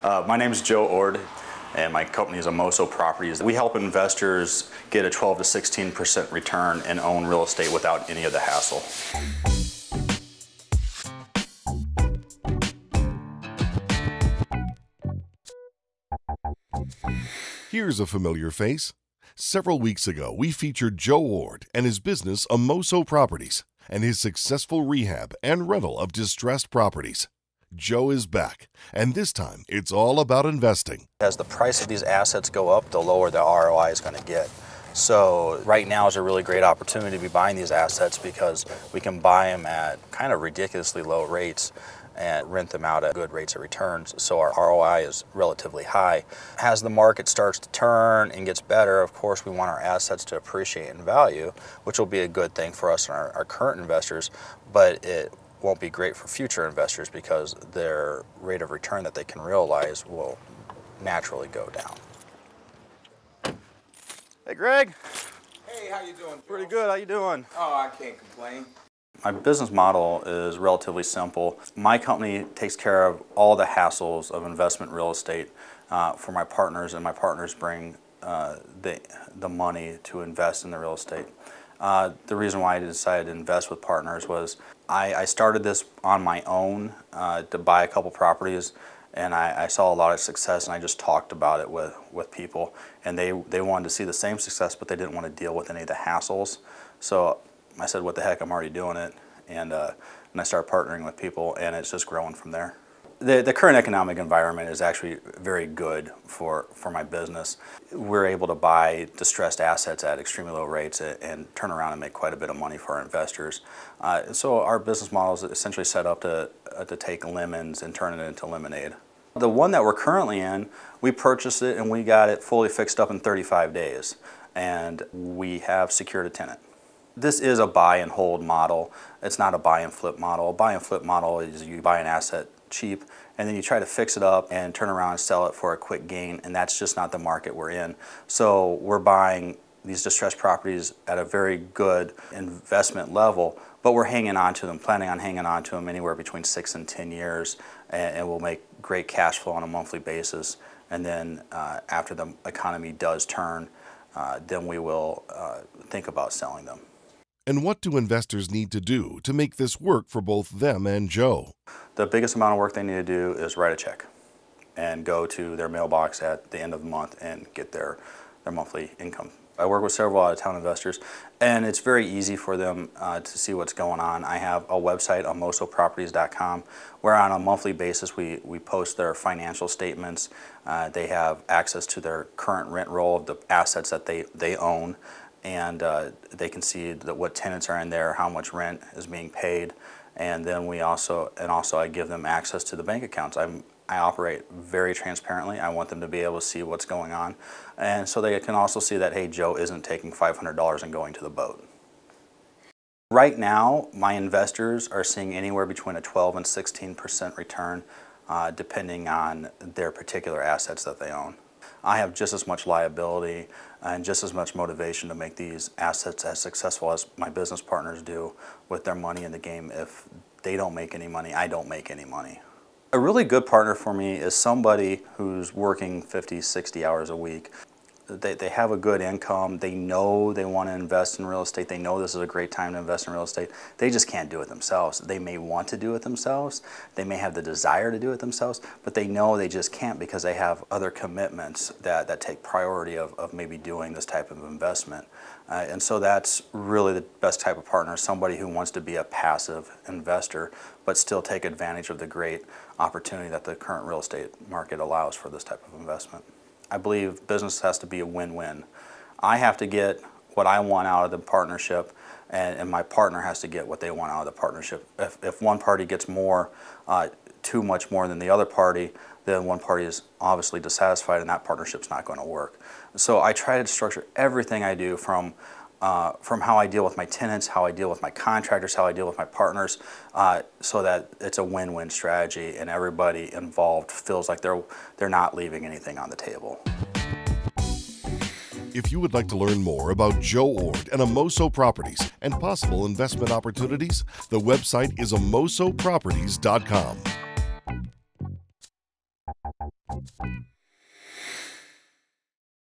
My name is Joe Ord, and my company is AMOSO Properties. We help investors get a 12 to 16% return and own real estate without any of the hassle. Here's a familiar face. Several weeks ago, we featured Joe Ord and his business AMOSO Properties and his successful rehab and rental of distressed properties. Joe is back, and this time it's all about investing. As the price of these assets go up, the lower the ROI is going to get. So right now is a really great opportunity to be buying these assets because we can buy them at kind of ridiculously low rates and rent them out at good rates of returns, so our ROI is relatively high. As the market starts to turn and gets better, of course we want our assets to appreciate in value, which will be a good thing for us and our current investors, but it won't be great for future investors because their rate of return that they can realize will naturally go down. Hey Greg. Hey, how you doing, Joe? Pretty good, how you doing? Oh, I can't complain. My business model is relatively simple. My company takes care of all the hassles of investment real estate for my partners, and my partners bring the money to invest in the real estate. The reason why I decided to invest with partners was I started this on my own to buy a couple properties, and I saw a lot of success, and I just talked about it with people, and they wanted to see the same success, but they didn't want to deal with any of the hassles. So I said, what the heck, I'm already doing it, and I started partnering with people, and it's just growing from there. The current economic environment is actually very good for my business. We're able to buy distressed assets at extremely low rates and turn around and make quite a bit of money for our investors. So our business model is essentially set up to take lemons and turn it into lemonade. The one that we're currently in, we purchased it and we got it fully fixed up in 35 days, and we have secured a tenant. This is a buy and hold model. It's not a buy and flip model. A buy and flip model is you buy an asset cheap and then you try to fix it up and turn around and sell it for a quick gain, and that's just not the market we're in. So we're buying these distressed properties at a very good investment level, but we're hanging on to them, planning on hanging on to them anywhere between 6 and 10 years, and we'll make great cash flow on a monthly basis. And then after the economy does turn, then we will think about selling them. And what do investors need to do to make this work for both them and Joe? The biggest amount of work they need to do is write a check and go to their mailbox at the end of the month and get their monthly income. I work with several out-of-town investors, and it's very easy for them to see what's going on. I have a website, amosoproperties.com, where on a monthly basis we post their financial statements. They have access to their current rent roll of the assets that they own, and they can see what tenants are in there, how much rent is being paid, and then I give them access to the bank accounts. I operate very transparently. I want them to be able to see what's going on, and so they can also see that, hey, Joe isn't taking $500 and going to the boat. Right now, my investors are seeing anywhere between a 12 and 16% return, depending on their particular assets that they own. I have just as much liability and just as much motivation to make these assets as successful as my business partners do with their money in the game. If they don't make any money, I don't make any money. A really good partner for me is somebody who's working 50, 60 hours a week. They have a good income. They know they want to invest in real estate. They know this is a great time to invest in real estate. They just can't do it themselves. They may want to do it themselves. They may have the desire to do it themselves, but they know they just can't because they have other commitments that take priority of maybe doing this type of investment. And so that's really the best type of partner, somebody who wants to be a passive investor, but still take advantage of the great opportunity that the current real estate market allows for this type of investment. I believe business has to be a win-win. I have to get what I want out of the partnership, and my partner has to get what they want out of the partnership. If one party gets more, too much more than the other party, then one party is obviously dissatisfied and that partnership's not going to work. So I try to structure everything I do from how I deal with my tenants, how I deal with my contractors, how I deal with my partners, so that it's a win-win strategy and everybody involved feels like they're not leaving anything on the table. If you would like to learn more about Joe Ord and AMOSO Properties and possible investment opportunities, the website is amosoproperties.com.